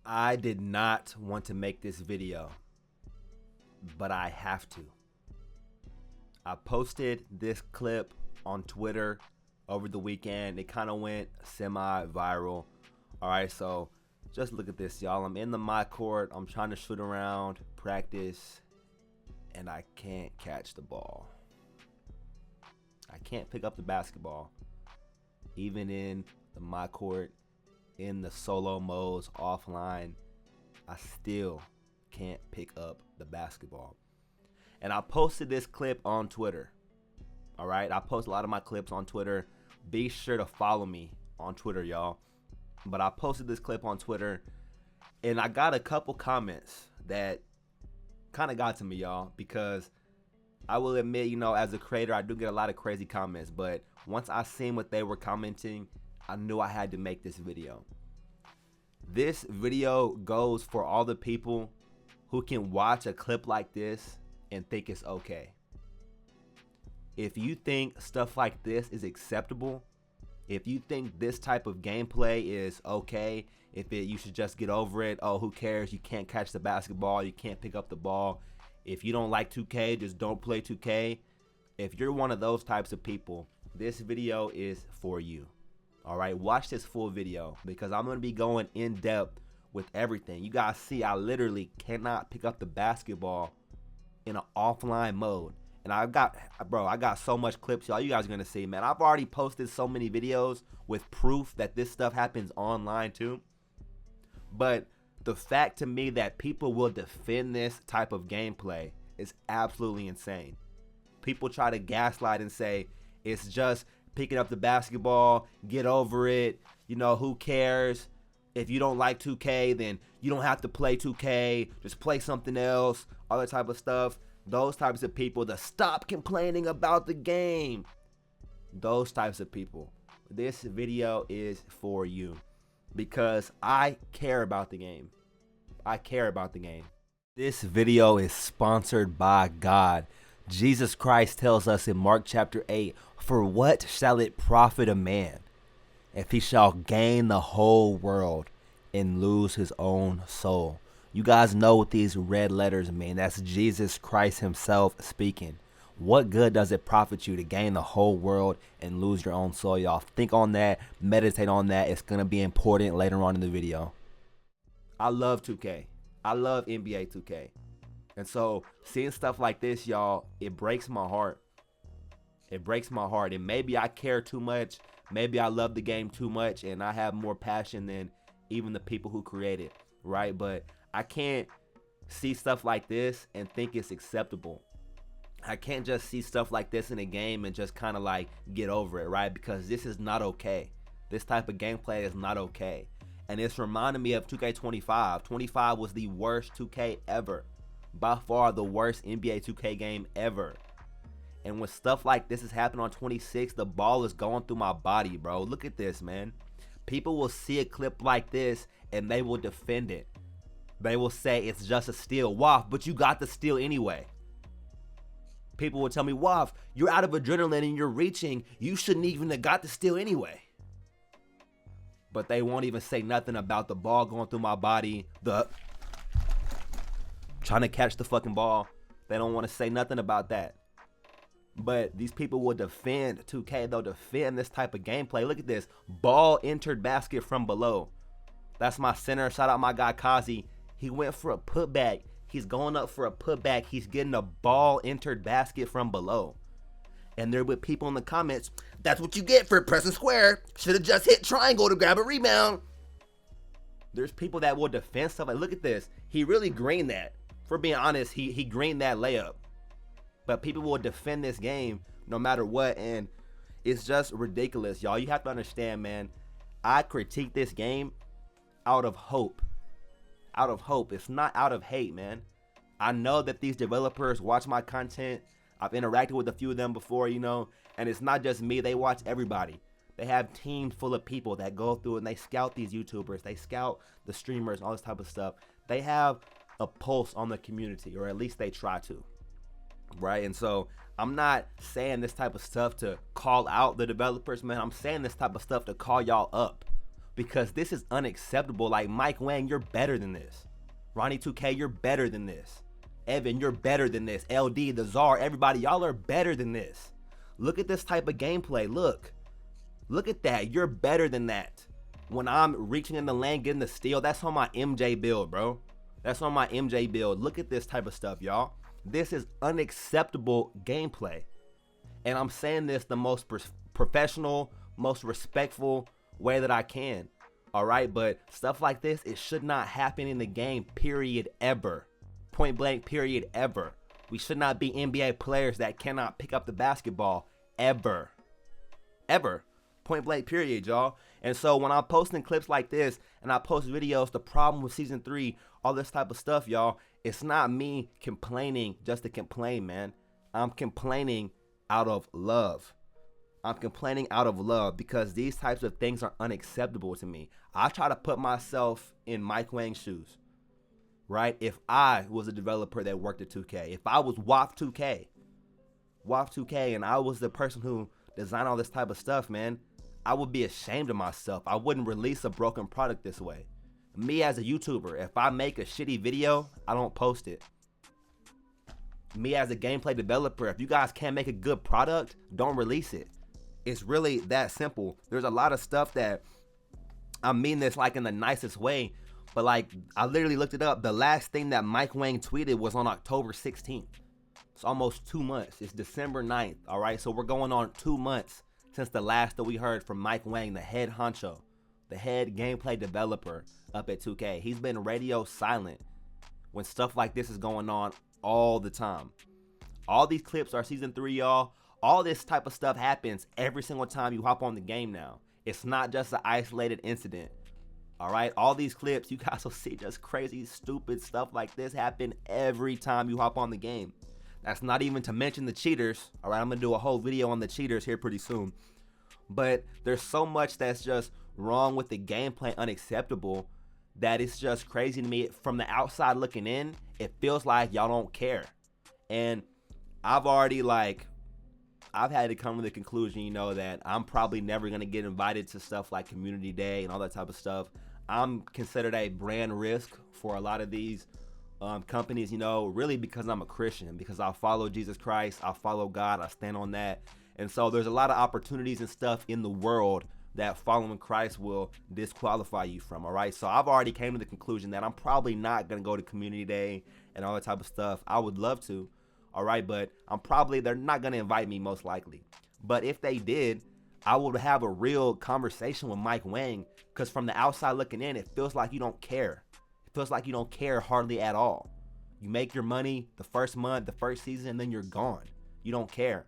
I did not want to make this video, but I have to. I posted this clip on Twitter over the weekend. It kind of went semi-viral. All right, so just look at this, y'all. I'm in the my court. I'm trying to shoot around, practice, and I can't catch the ball. I can't pick up the basketball. Even in the my court, in the solo modes, offline, I still can't pick up the basketball. And I posted this clip on Twitter. All right, I post a lot of my clips on Twitter. Be sure to follow me on Twitter, y'all. But I posted this clip on Twitter, and I got a couple comments that kind of got to me, y'all, because I will admit, as a creator, I do get a lot of crazy comments. But once I seen what they were commenting, I knew I had to make this video. This video goes for all the people who can watch a clip like this and think it's okay. If you think stuff like this is acceptable, if you think this type of gameplay is okay, you should just get over it. Oh, who cares? You can't catch the basketball. You can't pick up the ball. If you don't like 2K, just don't play 2K. If you're one of those types of people, this video is for you. All right, watch this full video because I'm going to be going in depth with everything. You guys see, I literally cannot pick up the basketball in an offline mode. And I got so much clips, y'all. You guys are going to see, man. I've already posted so many videos with proof that this stuff happens online too. But the fact to me that people will defend this type of gameplay is absolutely insane. People try to gaslight and say it's just picking up the basketball, get over it, who cares? If you don't like 2K, then you don't have to play 2K, just play something else, all that type of stuff. Those types of people, the stop complaining about the game. Those types of people. This video is for you because I care about the game. I care about the game. This video is sponsored by God. Jesus Christ tells us in Mark chapter 8, "For what shall it profit a man if he shall gain the whole world and lose his own soul?" You guys know what these red letters mean. That's Jesus Christ himself speaking. What good does it profit you to gain the whole world and lose your own soul, y'all? Think on that. Meditate on that. It's going to be important later on in the video. I love 2K. I love NBA 2K. And so seeing stuff like this, y'all, it breaks my heart. It breaks my heart. And maybe I care too much. Maybe I love the game too much and I have more passion than even the people who create it, right? But I can't see stuff like this and think it's acceptable. I can't just see stuff like this in a game and just kind of like get over it, right? Because this is not okay. This type of gameplay is not okay. And it's reminding me of 2K25. 25 was the worst 2K ever. By far the worst NBA 2K game ever. And when stuff like this is happening on 26, the ball is going through my body, bro. Look at this, man. People will see a clip like this and they will defend it. They will say it's just a steal. Waff, but you got the steal anyway. People will tell me, Waff, you're out of adrenaline and you're reaching. You shouldn't even have got the steal anyway. But they won't even say nothing about the ball going through my body, the trying to catch the fucking ball. They don't want to say nothing about that. But these people will defend 2K. They'll defend this type of gameplay. Look at this. Ball entered basket from below. That's my center. Shout out my guy Kazi. He went for a putback. He's going up for a putback. He's getting a ball entered basket from below. And there were people in the comments, that's what you get for pressing square. Should have just hit triangle to grab a rebound. There's people that will defend stuff like, look at this. He really greened that. For being honest, he greened that layup. But people will defend this game no matter what. And it's just ridiculous, y'all. You have to understand, man. I critique this game out of hope. Out of hope. It's not out of hate, man. I know that these developers watch my content. I've interacted with a few of them before, and it's not just me. They watch everybody. They have teams full of people that go through and they scout these YouTubers. They scout the streamers, all this type of stuff. They have a pulse on the community, or at least they try to, right? And so I'm not saying this type of stuff to call out the developers, man. I'm saying this type of stuff to call y'all up. because this is unacceptable. Like, Mike Wang, you're better than this. Ronnie 2K, you're better than this. Evan, you're better than this. LD, the Czar, everybody, y'all are better than this. Look at this type of gameplay. Look at that. You're better than that. When I'm reaching in the lane, getting the steal, that's on my MJ build, bro. That's on my MJ build. Look at this type of stuff, y'all. This is unacceptable gameplay. And I'm saying this the most professional, most respectful way that I can. All right, but stuff like this, it should not happen in the game, period, ever. Point blank, period, ever. We should not be NBA players that cannot pick up the basketball, ever. Ever. Point blank, period, y'all. And so when I'm posting clips like this and I post videos, the problem with season 3, all this type of stuff, y'all, it's not me complaining just to complain, man. I'm complaining out of love. I'm complaining out of love because these types of things are unacceptable to me. I try to put myself in Mike Wang's shoes, right? If I was a developer that worked at 2K, if I was WAP 2K, and I was the person who designed all this type of stuff, man, I would be ashamed of myself. I wouldn't release a broken product this way. Me as a YouTuber, if I make a shitty video, I don't post it. Me as a gameplay developer, if you guys can't make a good product, don't release it. It's really that simple. There's a lot of stuff that, I mean this like in the nicest way, but like I literally looked it up. The last thing that Mike Wang tweeted was on October 16th. It's almost 2 months. It's December 9th. All right. So we're going on 2 months since the last that we heard from Mike Wang, the head honcho, the head gameplay developer up at 2K. He's been radio silent when stuff like this is going on all the time. All these clips are season 3, y'all. All this type of stuff happens every single time you hop on the game now. It's not just an isolated incident. All right, all these clips, you guys will see just crazy, stupid stuff like this happen every time you hop on the game. That's not even to mention the cheaters. All right, I'm gonna do a whole video on the cheaters here pretty soon. But there's so much that's just wrong with the gameplay, unacceptable, that it's just crazy to me. From the outside looking in, it feels like y'all don't care. And I've had to come to the conclusion, you know, that I'm probably never going to get invited to stuff like Community Day and all that type of stuff. I'm considered a brand risk for a lot of these companies, you know, really because I'm a Christian, because I follow Jesus Christ, I follow God, I stand on that. And so there's a lot of opportunities and stuff in the world that following Christ will disqualify you from, all right? So I've already came to the conclusion that I'm probably not going to go to Community Day and all that type of stuff. I would love to. All right, but they're not going to invite me most likely. But if they did, I would have a real conversation with Mike Wang, because from the outside looking in, it feels like you don't care. It feels like you don't care hardly at all. You make your money the first month, the first season, and then you're gone. You don't care.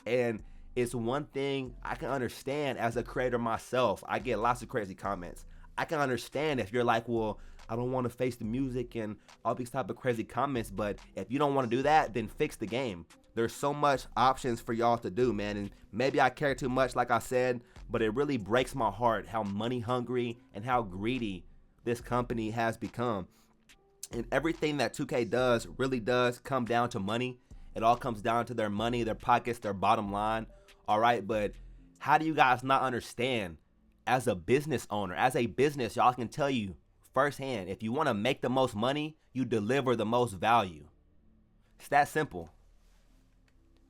And it's one thing I can understand as a creator myself. I get lots of crazy comments. I can understand if you're like, well, I don't want to face the music and all these type of crazy comments, but if you don't want to do that, then fix the game. There's so much options for y'all to do, man. And maybe I care too much, like I said, but it really breaks my heart how money hungry and how greedy this company has become. And everything that 2K does really does come down to money. It all comes down to their money, their pockets, their bottom line. All right, but how do you guys not understand, as a business owner, as a business, y'all can tell you firsthand, if you want to make the most money, you deliver the most value. It's that simple.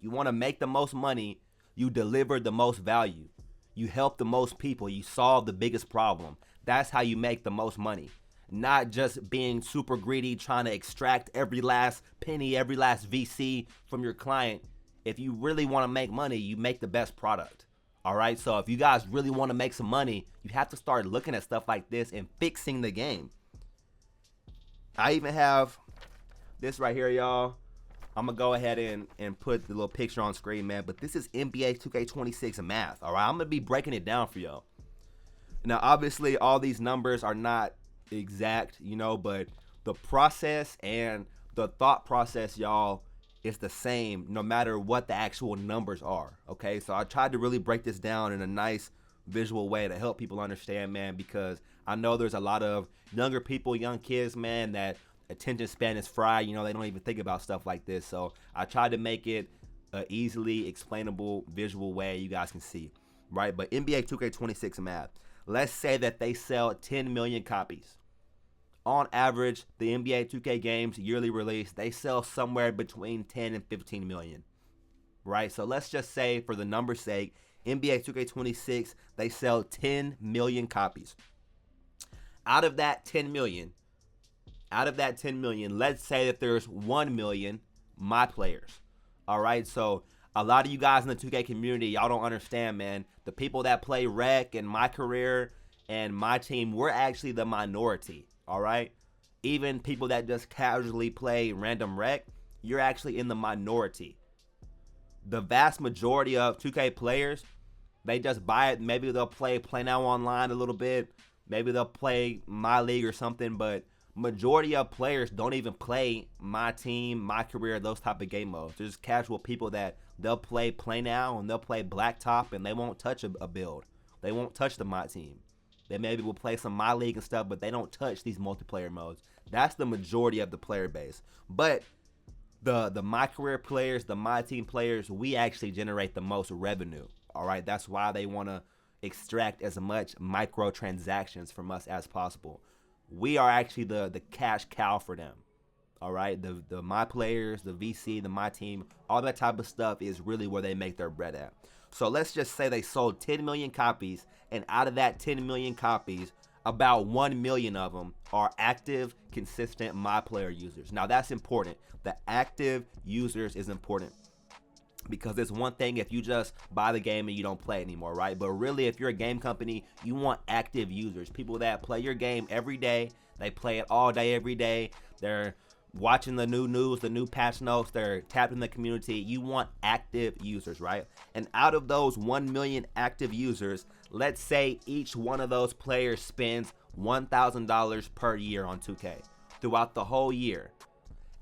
You want to make the most money, you deliver the most value. You help the most people, you solve the biggest problem. That's how you make the most money. Not just being super greedy, trying to extract every last penny, every last VC from your client. If you really want to make money, you make the best product. All right, so if you guys really want to make some money, you have to start looking at stuff like this and fixing the game. I even have this right here, y'all. I'm going to go ahead and put the little picture on screen, man. But this is NBA 2K26 math, all right? I'm going to be breaking it down for y'all. Now, obviously, all these numbers are not exact, you know, but the process and the thought process, y'all, is the same no matter what the actual numbers are, okay? So I tried to really break this down in a nice visual way to help people understand, man, because I know there's a lot of younger people, young kids, man, that attention span is fried. You know, they don't even think about stuff like this. So I tried to make it an easily explainable visual way you guys can see, right? But NBA 2K26 math. let's say that they sell 10 million copies. On average, the NBA 2K games yearly release, they sell somewhere between 10 and 15 million, right? So let's just say, for the number's sake, NBA 2K26, they sell 10 million copies. Out of that 10 million, let's say that there's 1 million my players. All right, so a lot of you guys in the 2K community, y'all don't understand, man. The people that play Rec and my career and my team, we're actually the minority. All right, even people that just casually play random Rec, you're actually in the minority. The vast majority of 2K players, they just buy it. Maybe they'll play Now Online a little bit. Maybe they'll play My League or something, but majority of players don't even play my team, my career, those type of game modes. There's casual people that they'll play Now and they'll play Blacktop and they won't touch a build. They won't touch the My Team. They maybe will play some My League and stuff, but they don't touch these multiplayer modes. That's the majority of the player base. But the My Career players, the My Team players, we actually generate the most revenue. All right, that's why they want to extract as much microtransactions from us as possible. We are actually the cash cow for them. All right, the My players, the VC, the My Team, all that type of stuff is really where they make their bread at. So let's just say they sold 10 million copies, and out of that 10 million copies, about 1 million of them are active, consistent My Player users. Now that's important. The active users is important, because it's one thing if you just buy the game and you don't play anymore, right? But really, if you're a game company, you want active users, people that play your game every day. They play it all day, every day. They're watching the new news, the new patch notes. They're tapped in the community. You want active users, right? And out of those 1 million active users, let's say each one of those players spends $1,000 per year on 2K throughout the whole year.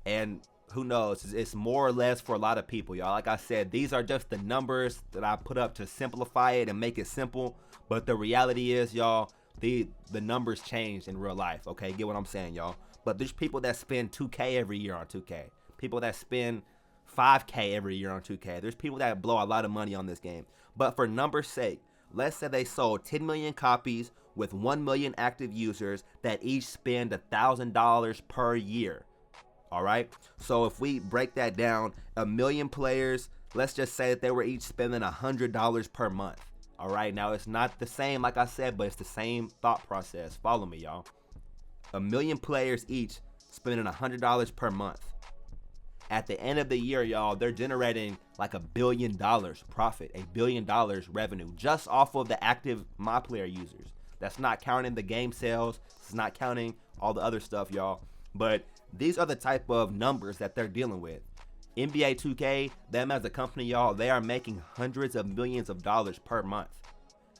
And who knows, it's more or less for a lot of people, y'all. Like I said, these are just the numbers that I put up to simplify it and make it simple. But the reality is, y'all, the numbers change in real life, okay? Get what I'm saying, y'all? But there's people that spend 2K every year on 2K. People that spend 5K every year on 2K. There's people that blow a lot of money on this game. But for numbers' sake, let's say they sold 10 million copies with 1 million active users that each spend $1,000 per year. All right, so if we break that down, 1 million players, let's just say that they were each spending $100 per month. All right, now it's not the same, like I said, but it's the same thought process. Follow me, y'all. 1 million players each spending $100 per month. At the end of the year, y'all, they're generating like $1 billion profit, $1 billion revenue just off of the active My Player users. That's not counting the game sales. It's not counting all the other stuff, y'all. But these are the type of numbers that they're dealing with. NBA 2K, them as a company, y'all, they are making hundreds of millions of dollars per month.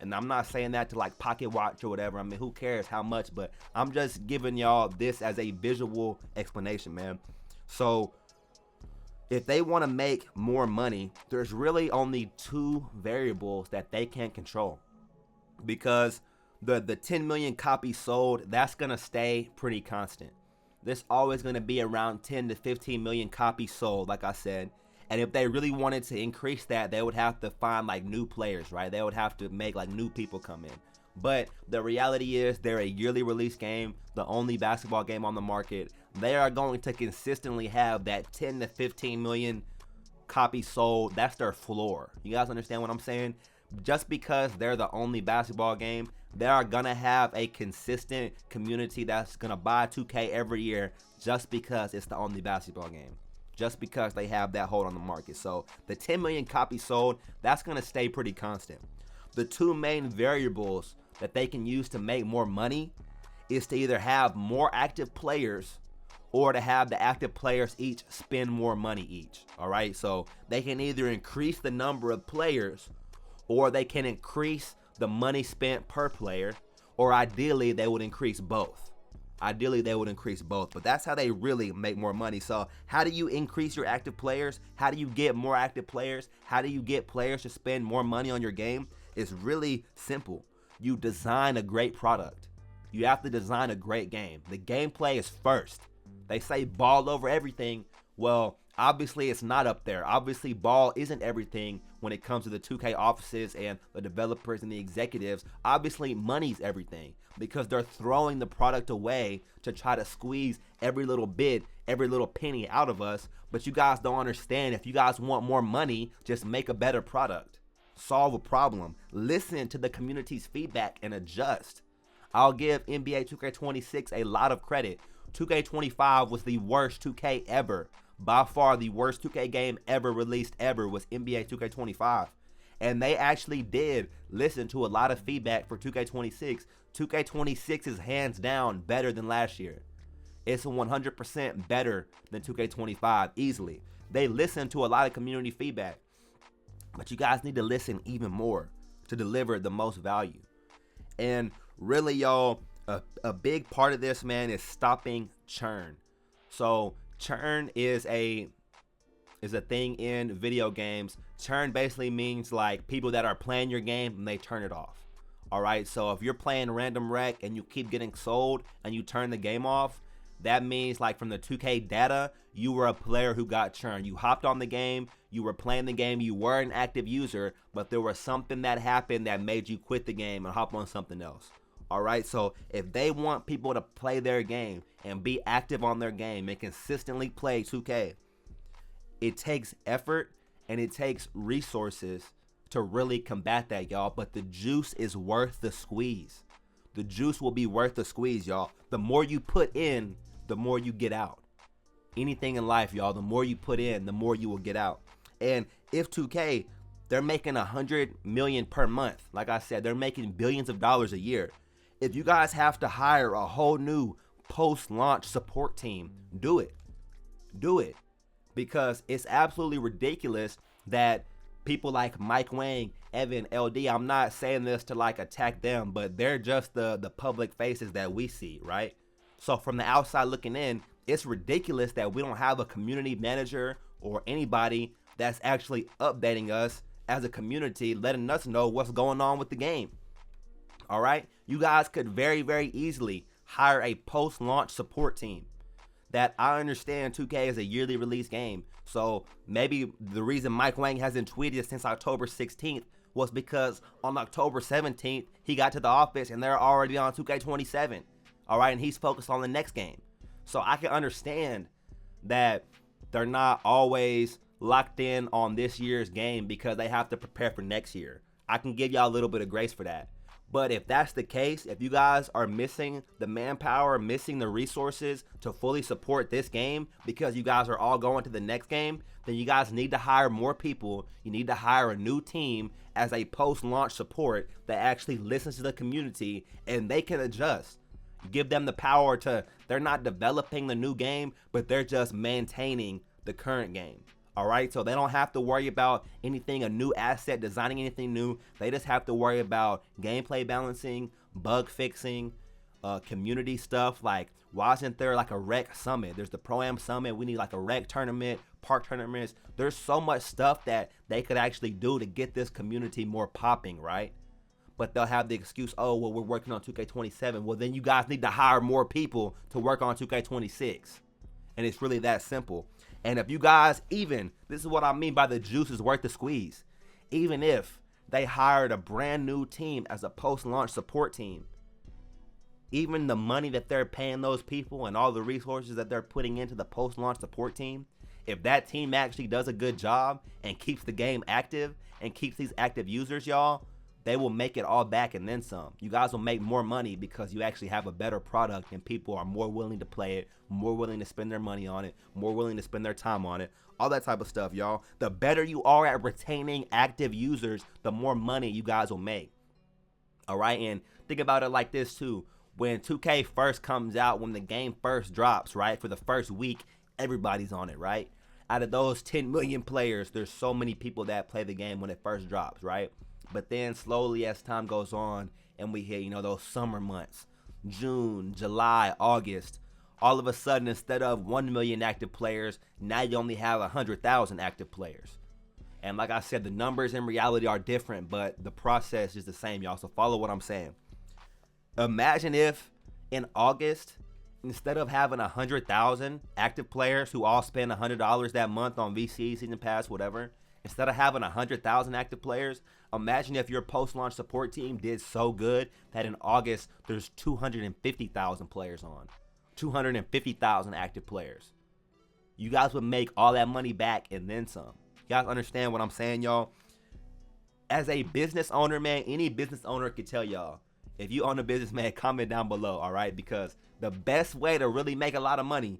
And I'm not saying that to like pocket watch or whatever. I mean, who cares how much? But I'm just giving y'all this as a visual explanation, man. So if they want to make more money, there's really only two variables that they can control. Because the 10 million copies sold, that's going to stay pretty constant. There's always going to be around 10 to 15 million copies sold, like I said. And if they really wanted to increase that, they would have to find like new players, right? They would have to make like new people come in. But the reality is they're a yearly release game, the only basketball game on the market. They are going to consistently have that 10 to 15 million copies sold. That's their floor. You guys understand what I'm saying? Just because they're the only basketball game, they are going to have a consistent community that's going to buy 2K every year just because it's the only basketball game. Just because they have that hold on the market. So the 10 million copies sold, that's going to stay pretty constant. The two main variables that they can use to make more money is to either have more active players or to have the active players each spend more money each. All right, so they can either increase the number of players or they can increase the money spent per player, or ideally they would increase both. But that's how they really make more money. So how do you increase your active players? How do you get more active players? How do you get players to spend more money on your game? It's really simple. You design a great product. You have to design a great game. The gameplay is first. They say ball over everything. Well, obviously it's not up there. Obviously ball isn't everything when it comes to the 2K offices and the developers and the executives. Obviously money's everything because they're throwing the product away to try to squeeze every little bit, every little penny out of us. But you guys don't understand. If you guys want more money, just make a better product. Solve a problem. Listen to the community's feedback and adjust. I'll give NBA 2K26 a lot of credit. 2K25 was the worst 2K ever. By far the worst 2K game ever released ever was NBA 2K25. And they actually did listen to a lot of feedback for 2K26. 2K26 is hands down better than last year. It's 100% better than 2K25 easily. They listened to a lot of community feedback. But you guys need to listen even more to deliver the most value. And really, y'all, a big part of this, man, is stopping churn. So churn is a thing in video games. Churn basically means like people that are playing your game and they turn it off. All right, so if you're playing random rec and you keep getting sold and you turn the game off, that means like from the 2K data, you were a player who got churned. You hopped on the game, you were playing the game, you were an active user, but there was something that happened that made you quit the game and hop on something else. All right, so if they want people to play their game and be active on their game and consistently play 2K, it takes effort and it takes resources to really combat that, y'all. But the juice is worth the squeeze. The juice will be worth the squeeze, y'all. The more you put in, the more you get out. Anything in life, y'all, the more you put in, the more you will get out. And if 2K, they're making $100 million per month. Like I said, they're making billions of dollars a year. If you guys have to hire a whole new post-launch support team, do it. Do it. Because it's absolutely ridiculous that people like Mike Wang, Evan, LD, I'm not saying this to like attack them, but they're just the public faces that we see, right? So from the outside looking in, it's ridiculous that we don't have a community manager or anybody that's actually updating us as a community, letting us know what's going on with the game. All right, you guys could very, very easily hire a post-launch support team. That I understand 2K is a yearly release game. So maybe the reason Mike Wang hasn't tweeted since October 16th was because on October 17th, he got to the office and they're already on 2K27. All right, and he's focused on the next game. So I can understand that they're not always locked in on this year's game because they have to prepare for next year. I can give y'all a little bit of grace for that. But if that's the case, if you guys are missing the manpower, missing the resources to fully support this game because you guys are all going to the next game, then you guys need to hire more people. You need to hire a new team as a post-launch support that actually listens to the community and they can adjust. Give them the power to, they're not developing the new game, but they're just maintaining the current game. All right, so they don't have to worry about anything, a new asset, designing anything new. They just have to worry about gameplay balancing, bug fixing, community stuff. Like, why isn't there like a rec summit? There's the Pro-Am summit. We need like a rec tournament, park tournaments. There's so much stuff that they could actually do to get this community more popping, right? But they'll have the excuse, oh, well, we're working on 2K27. Well, then you guys need to hire more people to work on 2K26. And it's really that simple. And if you guys this is what I mean by the juice is worth the squeeze. Even if they hired a brand new team as a post-launch support team, even the money that they're paying those people and all the resources that they're putting into the post-launch support team, if that team actually does a good job and keeps the game active and keeps these active users, y'all, they will make it all back and then some. You guys will make more money because you actually have a better product and people are more willing to play it, more willing to spend their money on it, more willing to spend their time on it, all that type of stuff, y'all. The better you are at retaining active users, the more money you guys will make. All right, and think about it like this too. When 2K first comes out, when the game first drops, right, for the first week, everybody's on it, right? Out of those 10 million players, there's so many people that play the game when it first drops, right? But then slowly as time goes on and we hit, those summer months, June, July, August, all of a sudden, instead of 1 million active players, now you only have 100,000 active players. And like I said, the numbers in reality are different, but the process is the same, y'all. So follow what I'm saying. Imagine if in August, Instead of having 100,000 active players who all spend $100 that month on VC, season pass, whatever, instead of having 100,000 active players, imagine if your post-launch support team did so good that in August there's 250,000 players on, 250,000 active players. You guys would make all that money back and then some. You guys understand what I'm saying, y'all? As a business owner, man, any business owner could tell y'all, if you own a business, man, comment down below, all right? Because the best way to really make a lot of money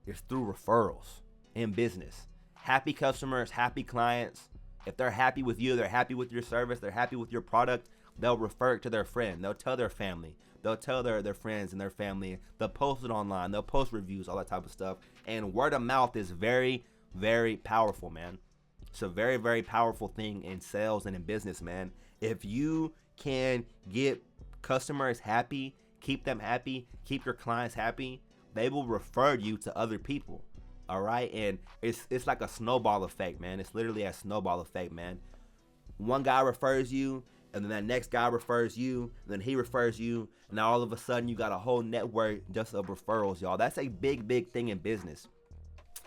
is through referrals in business. Happy customers, happy clients. If they're happy with you, they're happy with your service, they're happy with your product, they'll refer it to their friend. They'll tell their family. They'll tell their friends and their family. They'll post it online. They'll post reviews, all that type of stuff. And word of mouth is very, very powerful, man. It's a very, very powerful thing in sales and in business, man. If you can get customers happy, keep them happy, keep your clients happy, they will refer you to other people. All right, and it's like a snowball effect, man. It's literally a snowball effect, man. One guy refers you, and then that next guy refers you, and then he refers you, and now all of a sudden you got a whole network just of referrals, y'all. That's a big, big thing in business.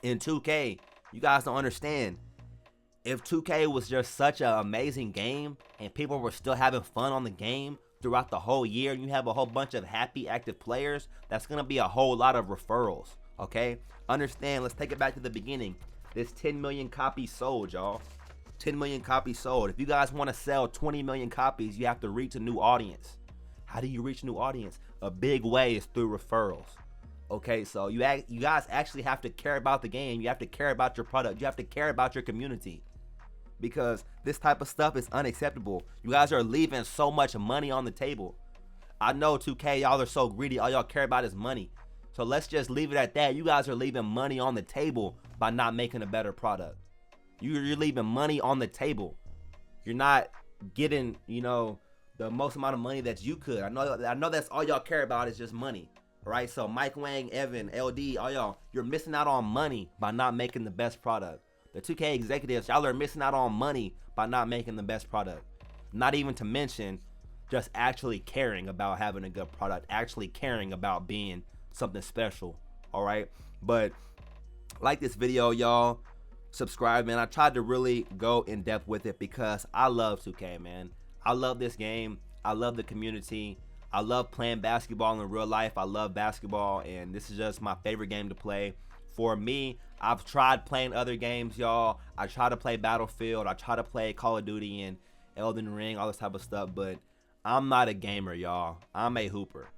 In 2K, you guys don't understand. If 2K was just such an amazing game, and people were still having fun on the game throughout the whole year, and you have a whole bunch of happy, active players, that's gonna be a whole lot of referrals. Okay, understand, let's take it back to the beginning. This 10 million copies sold, y'all. 10 million copies sold. If you guys want to sell 20 million copies, you have to reach a new audience. How do you reach a new audience? A big way is through referrals. Okay, so you guys actually have to care about the game. You have to care about your product. You have to care about your community, because this type of stuff is unacceptable. You guys are leaving so much money on the table. I know 2K, y'all are so greedy. All y'all care about is money. So let's just leave it at that. You guys are leaving money on the table by not making a better product. You're leaving money on the table. You're not getting, the most amount of money that you could. I know that's all y'all care about is just money, right? So Mike Wang, Evan, LD, all y'all, you're missing out on money by not making the best product. The 2K executives, y'all are missing out on money by not making the best product. Not even to mention just actually caring about having a good product, actually caring about being something special. All right, but like this video, y'all, subscribe, man. I tried to really go in depth with it because I love 2K, man. I love this game. I love the community. I love playing basketball in real life. I love basketball, and this is just my favorite game to play. For me, I've tried playing other games, y'all. I try to play Battlefield. I try to play Call of Duty and Elden Ring, all this type of stuff, but I'm not a gamer, y'all. I'm a hooper.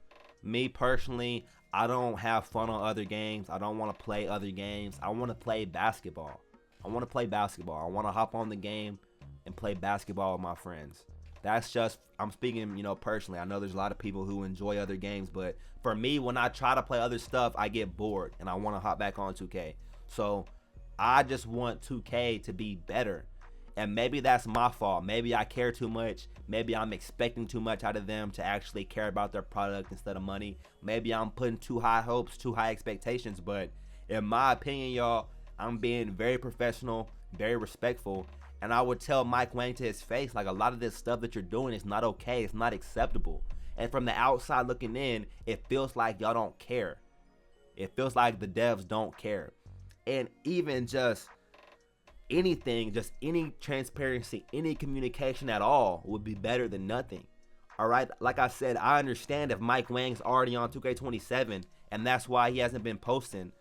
Me personally, I don't have fun on other games. I don't want to play other games. I want to play basketball. I want to play basketball. I want to hop on the game and play basketball with my friends. That's just, I'm speaking, personally. I know there's a lot of people who enjoy other games, but for me, when I try to play other stuff, I get bored and I want to hop back on 2K. So I just want 2K to be better. And maybe that's my fault. Maybe I care too much. Maybe I'm expecting too much out of them to actually care about their product instead of money. Maybe I'm putting too high hopes, too high expectations. But in my opinion, y'all, I'm being very professional, very respectful. And I would tell Mike Wang to his face, like, a lot of this stuff that you're doing is not okay. It's not acceptable. And from the outside looking in, it feels like y'all don't care. It feels like the devs don't care. And even just anything, just any transparency, any communication at all would be better than nothing. All right, like I said, I understand if Mike Wang's already on 2K27 and that's why he hasn't been posting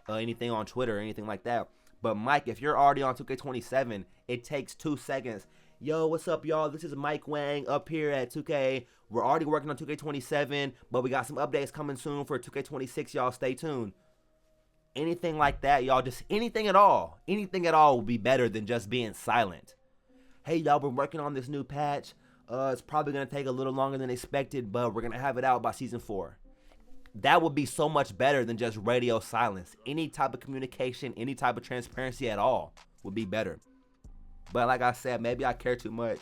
anything on Twitter or anything like that. But Mike, if you're already on 2K27, it takes 2 seconds. Yo, what's up, y'all? This is Mike Wang up here at 2K. We're already working on 2K27, but we got some updates coming soon for 2K26, y'all. Stay tuned. Anything like that, y'all, just anything at all will be better than just being silent. Hey, y'all, we're working on this new patch. It's probably going to take a little longer than expected, but we're going to have it out by season 4. That would be so much better than just radio silence. Any type of communication, any type of transparency at all would be better. But like I said, maybe I care too much.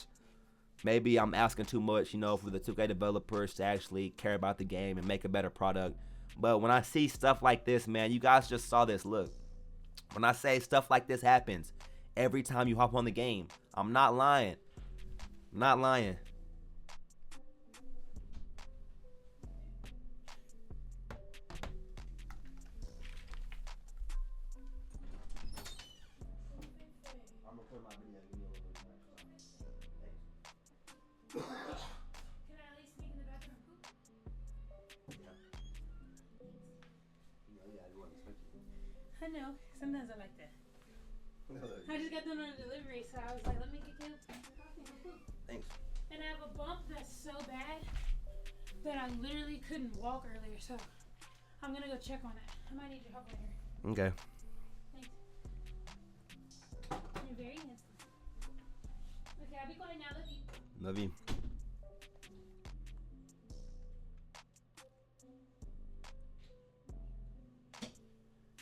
Maybe I'm asking too much, for the 2K developers to actually care about the game and make a better product. But when I see stuff like this, man, you guys just saw this. Look, when I say stuff like this happens every time you hop on the game, I'm not lying. I'm not lying. I know. Sometimes I like that. I just got done on a delivery, so I was like, let me get Caleb some coffee and poop. Thanks. And I have a bump that's so bad that I literally couldn't walk earlier, so I'm gonna go check on it. I might need your help later. Okay. Thanks. You're very handsome. Okay, I'll be quiet now. Love you. Love you.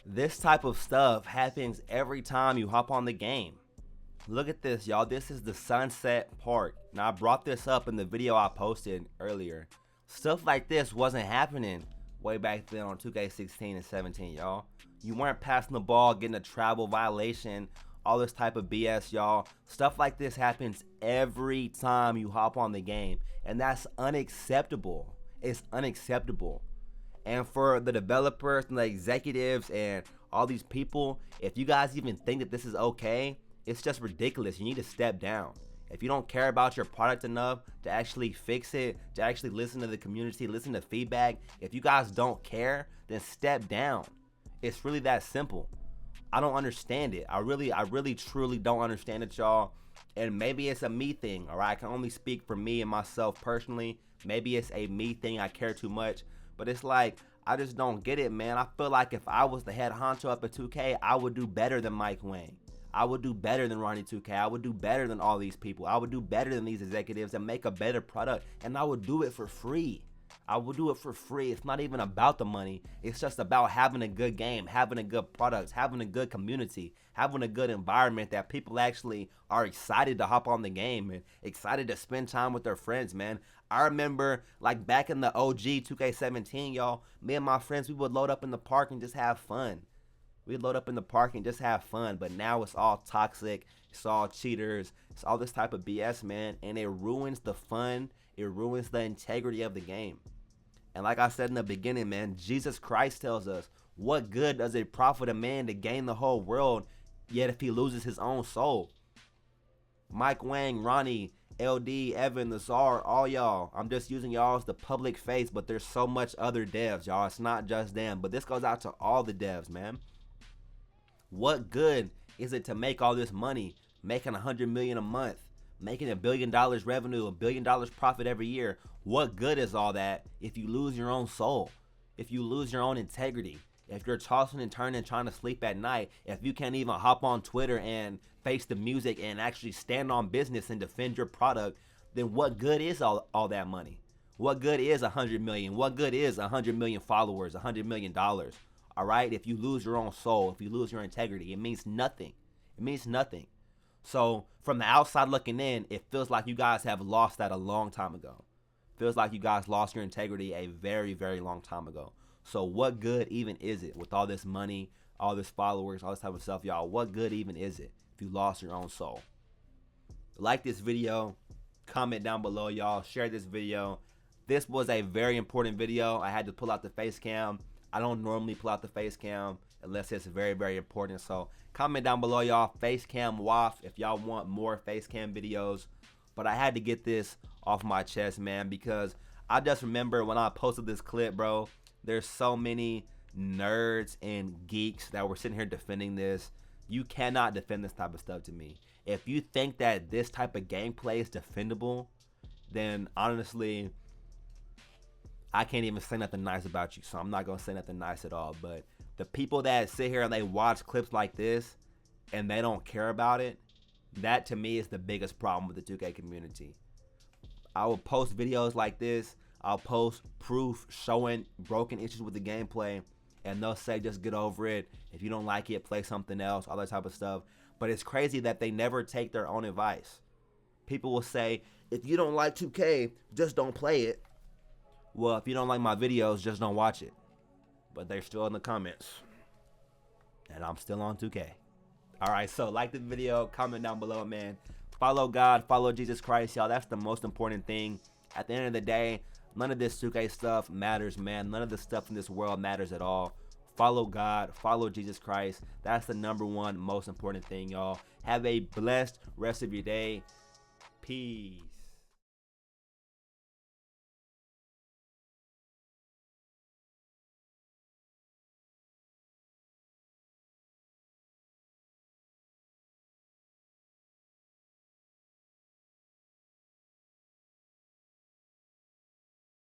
This type of stuff happens every time you hop on the game. Look at this, y'all. This is the Sunset Park. Now, I brought this up in the video I posted earlier. Stuff like this wasn't happening way back then on 2K16 and 17, y'all. You weren't passing the ball, getting a travel violation, all this type of BS, y'all. Stuff like this happens every time you hop on the game, and that's unacceptable. It's unacceptable. And for the developers and the executives and all these people, if you guys even think that this is okay, it's just ridiculous. You need to step down. If you don't care about your product enough to actually fix it, to actually listen to the community, listen to feedback, if you guys don't care, then step down. It's really that simple. I don't understand it. I really truly don't understand it, y'all. And maybe it's a me thing, all right? I can only speak for me and myself personally. Maybe it's a me thing. I care too much. But it's like, I just don't get it, man. I feel like if I was the head honcho up at 2K, I would do better than Mike Wang. I would do better than Ronnie 2K. I would do better than all these people. I would do better than these executives and make a better product. And I would do it for free. I would do it for free. It's not even about the money. It's just about having a good game, having a good product, having a good community, having a good environment that people actually are excited to hop on the game and excited to spend time with their friends, man. I remember like back in the OG 2K17, y'all, me and my friends, we would load up in the park and just have fun. We'd load up in the park and just have fun, but now it's all toxic. It's all cheaters. It's all this type of BS, man, and it ruins the fun. It ruins the integrity of the game. And like I said in the beginning, man, Jesus Christ tells us, what good does it profit a man to gain the whole world, yet if he loses his own soul? Mike Wang, Ronnie, LD, Evan, the Czar, all y'all. I'm just using y'all as the public face, but there's so much other devs, y'all. It's not just them, but this goes out to all the devs, man. What good is it to make all this money, making $100 million a month, making $1 billion revenue, $1 billion profit every year? What good is all that if you lose your own soul, if you lose your own integrity, if you're tossing and turning trying to sleep at night, if you can't even hop on Twitter and face the music and actually stand on business and defend your product? Then what good is all that money? What good is 100 million? What good is 100 million followers, $100 million? All right, if you lose your own soul, if you lose your integrity, it means nothing. It means nothing. So from the outside looking in, it feels like you guys have lost that a long time ago. Feels like you guys lost your integrity a very, very long time ago. So what good even is it with all this money, all this followers, all this type of stuff, y'all? What good even is it if you lost your own soul? Like this video, comment down below, y'all. Share this video. This was a very important video. I had to pull out the face cam. I don't normally pull out the face cam unless it's very, very important. So comment down below, y'all, face cam WAF if y'all want more face cam videos. But I had to get this off my chest, man, because I just remember when I posted this clip, bro, there's so many nerds and geeks that were sitting here defending this. You cannot defend this type of stuff to me. If you think that this type of gameplay is defendable, then honestly, I can't even say nothing nice about you, so I'm not gonna say nothing nice at all. But the people that sit here and they watch clips like this and they don't care about it, that to me is the biggest problem with the 2K community. I will post videos like this. I'll post proof showing broken issues with the gameplay, and they'll say just get over it. If you don't like it, play something else, all that type of stuff. But it's crazy that they never take their own advice. People will say, if you don't like 2K, just don't play it. Well, if you don't like my videos, just don't watch it. But they're still in the comments. And I'm still on 2K. Alright, so like the video, comment down below, man. Follow God, follow Jesus Christ, y'all. That's the most important thing. At the end of the day, none of this 2K stuff matters, man. None of the stuff in this world matters at all. Follow God, follow Jesus Christ. That's the #1 most important thing, y'all. Have a blessed rest of your day. Peace.